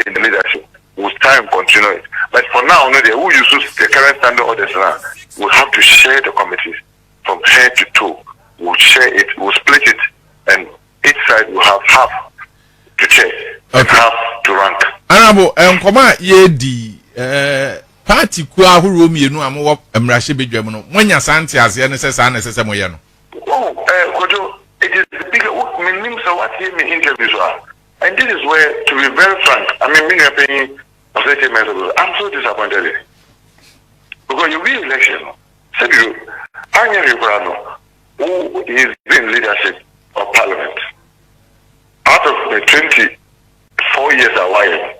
in the leadership. We'll try and continue it. But for now, no, who uses the current standard orders now, we'll have to share the committees from head to toe. We'll share it, we'll split it, and each side will have half to chair and half to rank. Honorable, ye party kwa who room you know I'm what Mrashi Bidjamono. When your Santi as the NSS Moyano. Oh, it is the bigger meaning so what he may interviews are. And this is where, to be very frank, I mean, being a penny of 30 minutes ago, I'm so disappointed. Because you win election, said you, Ahenkorah, who is in leadership of parliament, out of the 24 years away,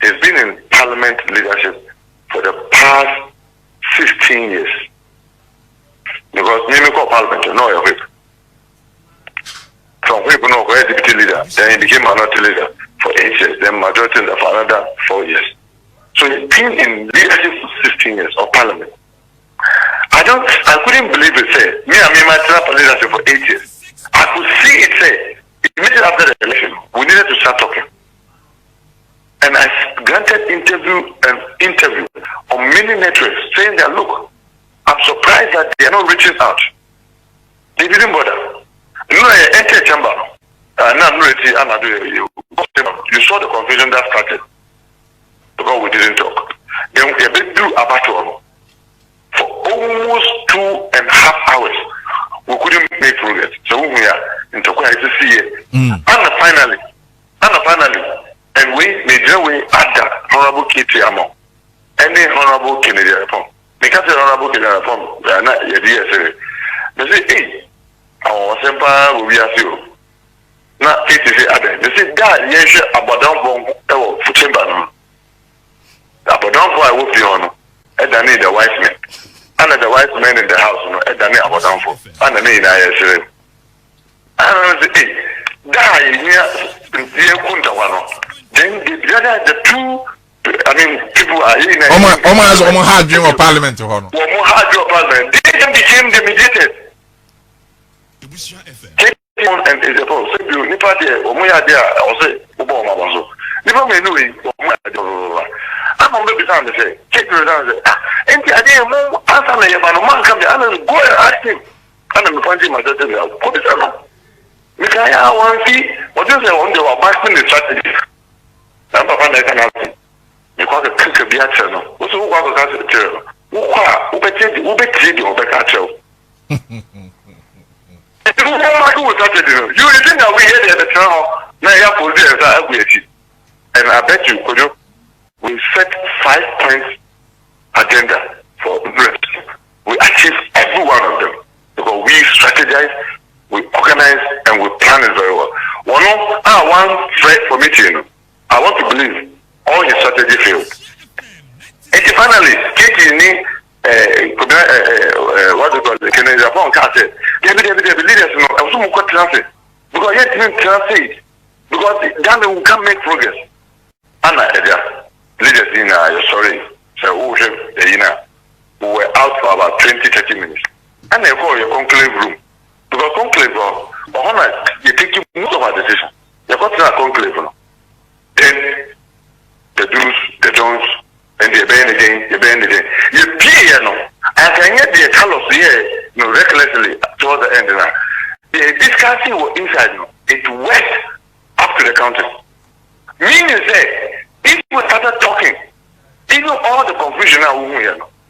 he's been in parliament leadership for the past 16 years. Because Mimiko Parliament, you know your whip. From whip, no, deputy leader, then he became minority leader for 8 years, then majority leader for another 4 years. So he's been in leadership for 16 years of parliament. I couldn't believe it, say, me and me, my leadership for 8 years. I could see it, say, immediately after the election, we needed to start talking. And I granted interview on many networks saying that, look, I'm surprised that they are not reaching out. They didn't bother. You know, I entered chamber. You saw the confusion that started because we didn't talk. Then we been through a battle for almost 2.5 hours. We couldn't make progress. So we are in Tokyo to see it. And finally, and we made our way at the Honorable Kyei among any Honorable Kennedy reform. Because the Honorable Kennedy reform, they are not your DSA. They say, hey, our Sempa will be a few. Now, it is other. They say, that yes, about down for chamber. About down for I will be on, and I need the wise men. And the wise men in the house, and I need about down for, and I need I and I say, hey, that then the other, the two, I mean, people are in almost hard dream of parliament to honor. Hard dream of parliament. They then became the mediators. And is a post. So you nipa there, Omoya there, I say, Obama also. Nipa may know it, Omoya. I'm on the time to say, check the down. And the idea more answer me about a man come there and go and ask him. And I'm finding my daughter there. What is that? Mikaya want to see what is the one they were backing the strategy. I'm a fan of that. You call the cook of the channel. What's who was the channel? Who bet you over that show? You think that we had the channel? Now you have to do it. And I bet you, we set 5 points agenda for rest. We achieve every one of them because we strategize, we organize, and we plan it very well. One threat for meeting. I want to believe all his strategy failed. And finally, Kyei what do you call it? Agyapong said, the leaders know translate because yet didn't translate because then we can't make progress. Anna, leaders in sorry, so we were out for about 20-30 minutes. And they call your conclave room because conclave you take most of our decision. You got to a conclave. Then the do's, the don'ts, and the bend again, You pay, and can get the colors here, recklessly towards the end. The discussing was inside, it went up to the counter. Meaning, say, if we started talking, even all the confusion now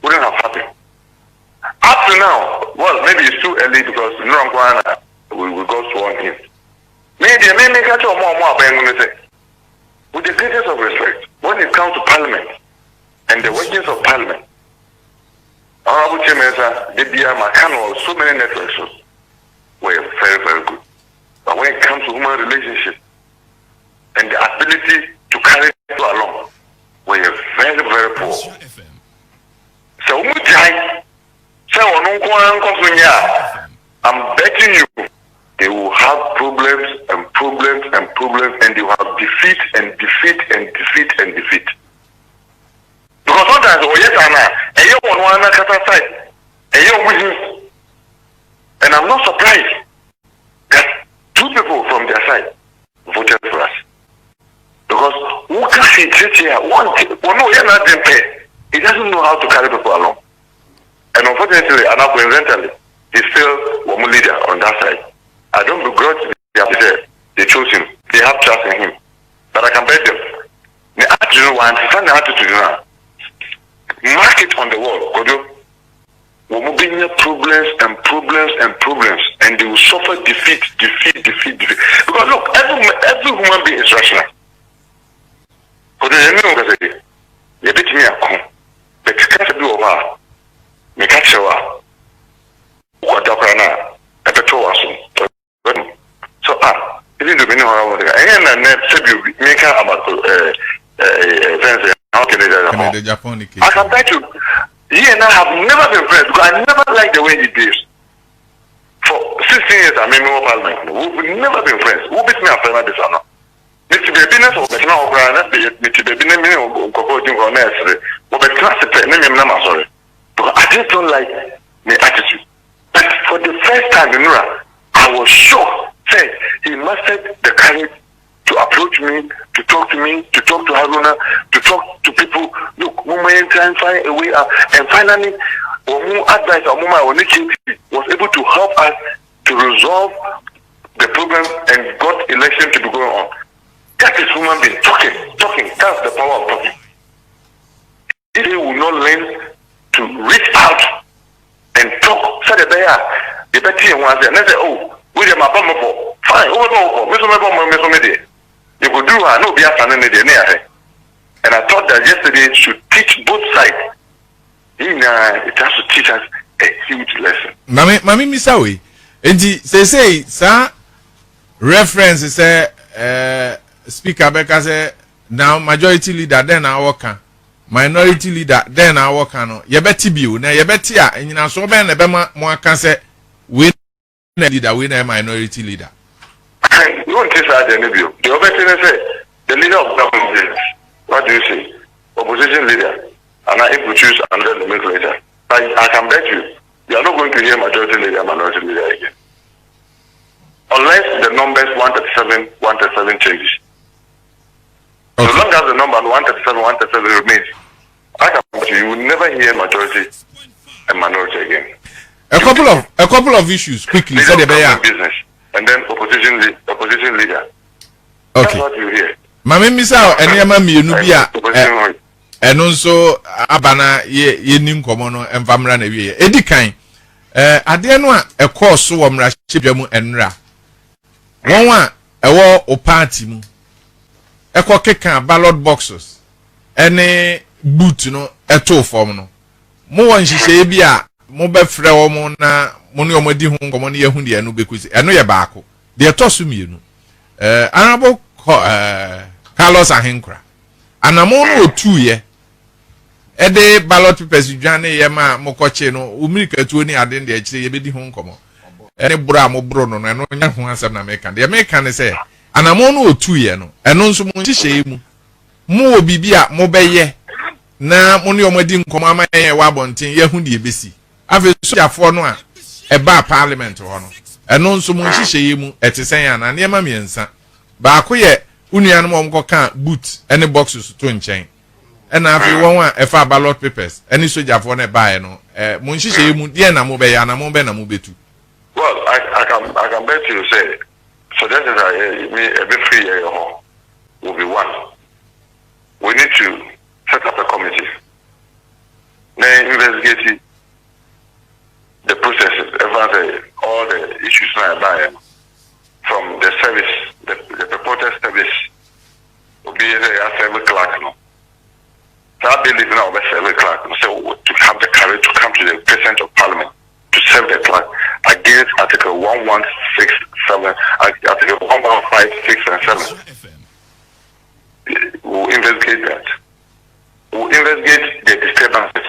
wouldn't have happened. Up to now, well, maybe it's too early because we will go sworn in. Maybe I may catch more about with the greatest of respect, when it comes to parliament and the workings of parliament, Honorable Mensah, the Makano, so many networks were very, very good. But when it comes to human relationship and the ability to carry people along, we are very, very poor. So, I'm betting you they will have problems and problems and problems, and they will have defeat and defeat and defeat and defeat. Because sometimes, and I'm not surprised that 2 people from their side voted for us. Because who can He doesn't know how to carry people along. And unfortunately, and coincidentally, he's still one leader on that side. I don't begrudge they chose him. They have trust in him. But I can bet them. The attitude one, find the attitude now. Mark it on the wall. We're moving problems and problems and problems, and they will suffer defeat. Because look, every human being is rational. But you bet me a con. But can't do over. Me catch you up. What the prana? A petrol so even the meaning of it. And then said you make about events. How can I can bet you. He and I have never been friends because I never liked the way he behaves. For 16 years, I'm in Member Parliament. We've never been friends. Who beat me a friend at this or not? Mr. Babiness or Bettina O'Brien, Mr. Babiness or Cocotin or Nursery, or the class of name him, I'm sorry. Because I just don't like my attitude. But for the first time in Nura, I was shocked. Said he mastered the courage to approach me, to talk to Haruna, to talk to people. Look, we may try and find a way out. And finally, advice was able to help us to resolve the problem and got election to be going on. That is human being talking. That's the power of talking. If he will not learn to reach out and talk, say the better ones and they say, oh, we are my bummer fine, you could do no be and I thought that yesterday should teach both sides. It has to teach us a huge lesson. Mami Misawi. And say sir reference say speaker because say now majority leader then I work minority leader then I work no ye beti biu na ye beti a nyina so ben na be mo aka say we leader we na minority leader. You won't say that interview. The other thing is the leader of government. What do you say? Opposition leader. And if we choose another nomenclature, I can bet you are not going to hear majority leader, minority leader again. Unless the numbers 137 changes. Okay. As long as the number 137 remains, I can bet you will never hear majority and minority again. A couple of issues quickly. Business. And then opposition leader. Okay. That's what you hear. Mami Misao, Enyama Mienubia, and also Abana ye nim komono and Vamra Nevi. Edikan, Adianwa, a course so Chibiamu and Ra. One a war or party mu. A cockeka ballot boxes. Any boot no, a toe form no. More she say bia, Mobe Frew na. Money or Modi Hong Komoni Yahundi and Ubequis, and no Yabako. They are tossing Honorable Carlos Ahenkorah. And a mono 2 year. A day ballot papers, Jane Yama Mokocheno, Umika to any aden the HCBD Hong Komo. Any Bramo Bruno, and no young ones of American. The American say, and a mono 2 year no, and no so much shame. Mo Bibia, Mobeye. Na money or Modim Komama Wabontin, Yahundi BC. I've a soldier for no. A bar parliament or no. And non so much shame at the same and near Mensah. But I Union Monko can't boot any boxes to chain. And after one a far ballot papers, any soldier for a buy no. Munshi Diana Mobeyana Mobena Mubetu. Well, I can bet you say so that is a bit free will be one. We need to set up a committee. Then investigate the processes, all the issues now by from the service, the purported service will be a service clerk. No, so I believe now the service clerk. So to have the courage to come to the President of Parliament to serve the clerk against Article 1167, Article 1156 and 7. We'll investigate that. We'll investigate the disturbances.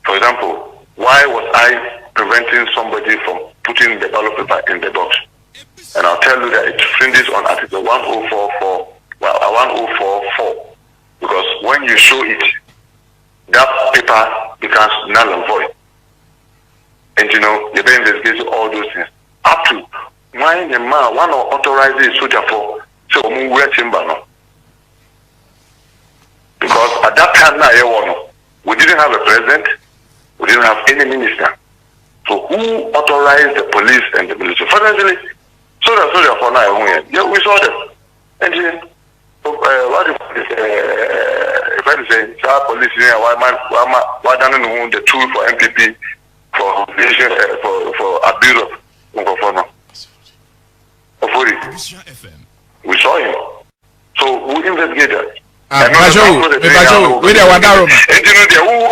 For example. Why was I preventing somebody from putting the ballot paper in the box? And I'll tell you that it fringes on Article 1044, 1044, because when you show it, that paper becomes null and void. And you know, you've been investigating all those things. Up to when the man, one authorizes soldier for, so we're timber now. at that time now, we didn't have a president, we didn't have any minister. So who authorized the police and the military? Fundamentally, so that for now, yeah, we saw them. And then, what if I say, police, why don't the tool for MPP for abuse of government? We saw him. So we investigated. And you know, the who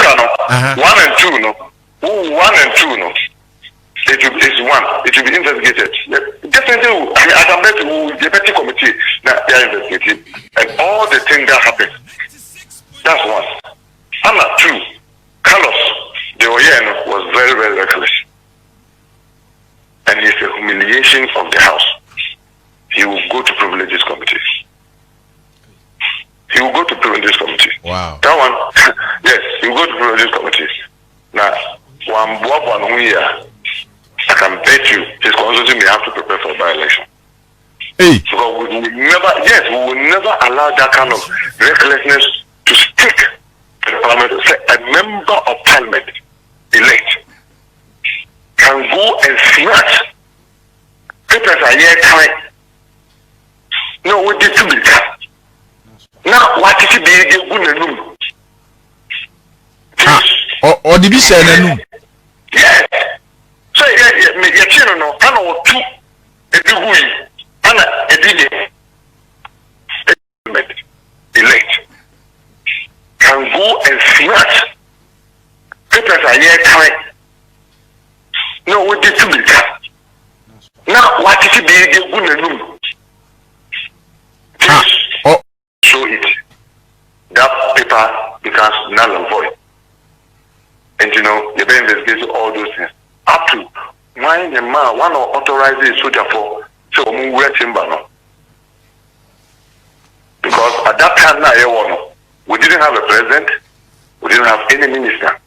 can 1 and 2, no. Who 1 and 2, no. It will be investigated. Definitely, I can bet the petty committee that they are investigating and all the things that happened. That's one. And not 2. Carlos, the Oyen, was very, very reckless. And it's a humiliation of the house. He will go to privileges committees. He will go to privileges committees. Wow. That one, yes, he will go to privileges committees. Now, one year, I can bet you his constituency may have to prepare for a by-election. Hey. Because we will never allow that kind of recklessness to stick to the parliament. A member of parliament elect can go and snatch papers a year time. No, we did to be done. Now, what is it be a good room? Or did you say no? Yes. So, you know, I know 2 elect can go and snatch papers a year time. No, we did to be done. Now, what is it be a good room? Show it. That paper becomes null and void. And you know, the bank investigates all those things. Up to why the man one authorizes soldier for so we chamber no. Because at that time now, we didn't have a president, we didn't have any minister.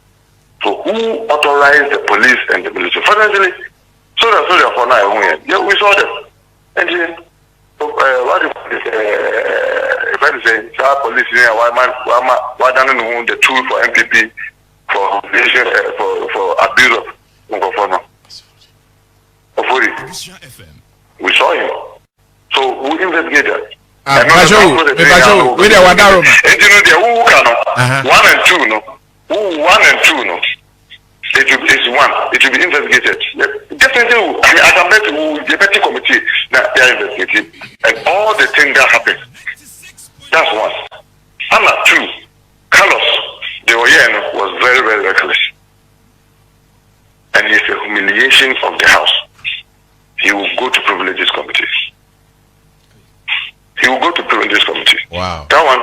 So who authorized the police and the military? Fundamentally, soldier for now, yeah, we saw them. And then, what if I say, police, why don't the tool for MPP for abuse of government? We saw him. So we investigated. And you know, the who can 1 and 2, no. Who 1 and 2, no. It will be investigated. Definitely, I can bet the petty committee that they are investigating and all the things that happened. That's one. And not 2. Carlos, the Oyen, was very, very reckless. And it's a humiliation of the house. He will go to privileges committees. He will go to privileges committees. Wow. That one,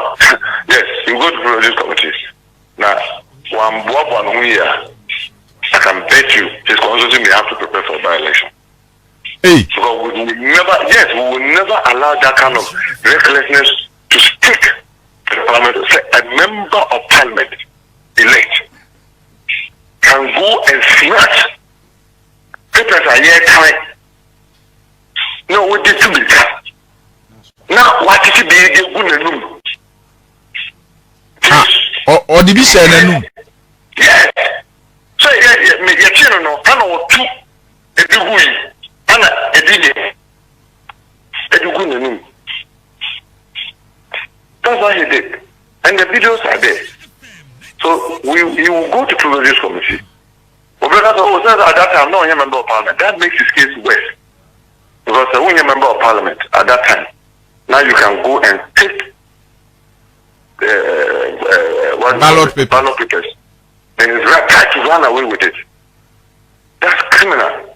yes, he will go to privileges committees. Now, one year, I can bet you his constituency may have to prepare for a by-election. Hey. Because we will never allow that kind of recklessness to stick to the parliament. A member of parliament elect can go and snatch papers a year time. No, we did to be done. Now, what is it be a good room? Or did you say no? Yes. So, no, I know 2 a good and a DJ. A good room. That's what he did. And the videos are there. So, he will go to privileges committee. But at that time, no, you're a member of parliament. That makes his case worse. Because when you're a member of parliament at that time, now you can go and take ballot papers and try to run away with it. That's criminal.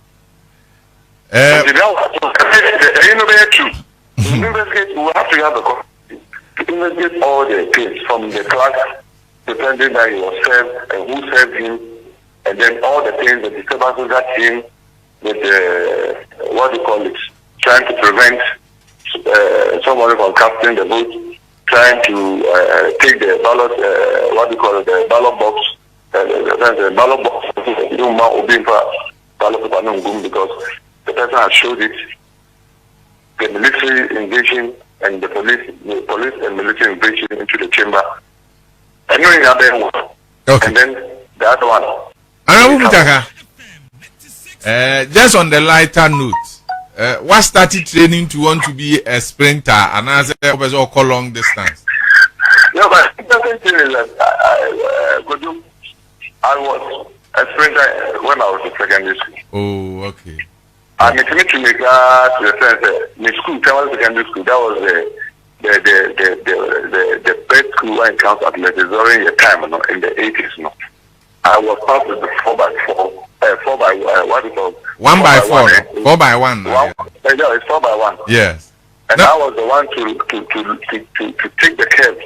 Investigate, we have to have a copy. To investigate all the things from the class, depending that he was served and who served him, and then all the things, the disturbances that came with trying to prevent somebody from casting the vote, trying to take the ballot, the ballot box, the ballot box, because the person has showed it, the military invasion and the police and military invasion into the chamber, I know in other one. Okay. And then the other one. Muntaka, just on the lighter note, what started training to want to be a sprinter and as a call long distance? No, but the thing is that I was a sprinter when I was in secondary school. Oh, okay. And it made to make that to the sense that in school, secondary school, that was the best school when it comes to athletics during the time, in the 80s. No, I was part of the 4x4, 4x what is it called? 1x4, 4x1. Yeah, it's 4x1. Yes. And I was the one to take the curve.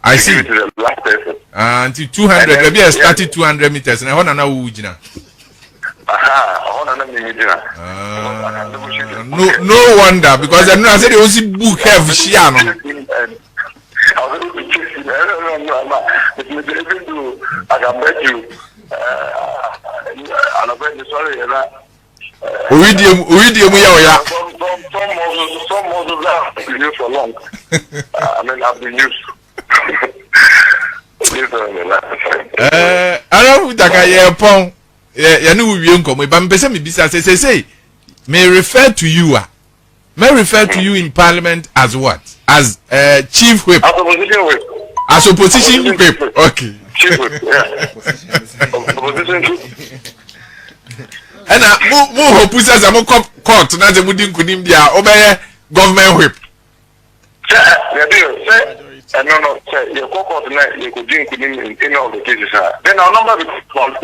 I see. To the last person. Until 200, maybe I started 200 meters, and I want to know who no wonder, because I know I said they also book have Shiano. I can bet you. I'm sorry. Some models have been used for long. I mean, I've been used. Agyapong. Yeah, no, we won't come. But say, may refer to you. May refer to you in Parliament as what? As chief whip. As opposition whip. As opposition whip. Okay. Chief whip. Yeah. Opposition whip. And more hope says I'm a court. Now the wouldn't couldn't be a government whip. No, sir, your court tonight, you could drink in any of the cases. Then our number becomes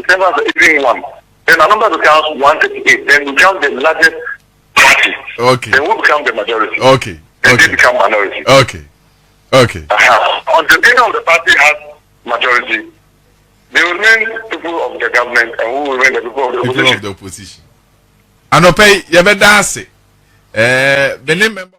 one. Then our number becomes 138. Then we become the largest party. Okay. Then we become the majority. Okay. Then they become minority. Okay. Okay. On the end of the party has majority, they will remain people of the government and who will remain the people of the opposition. And okay, you better say, the name member.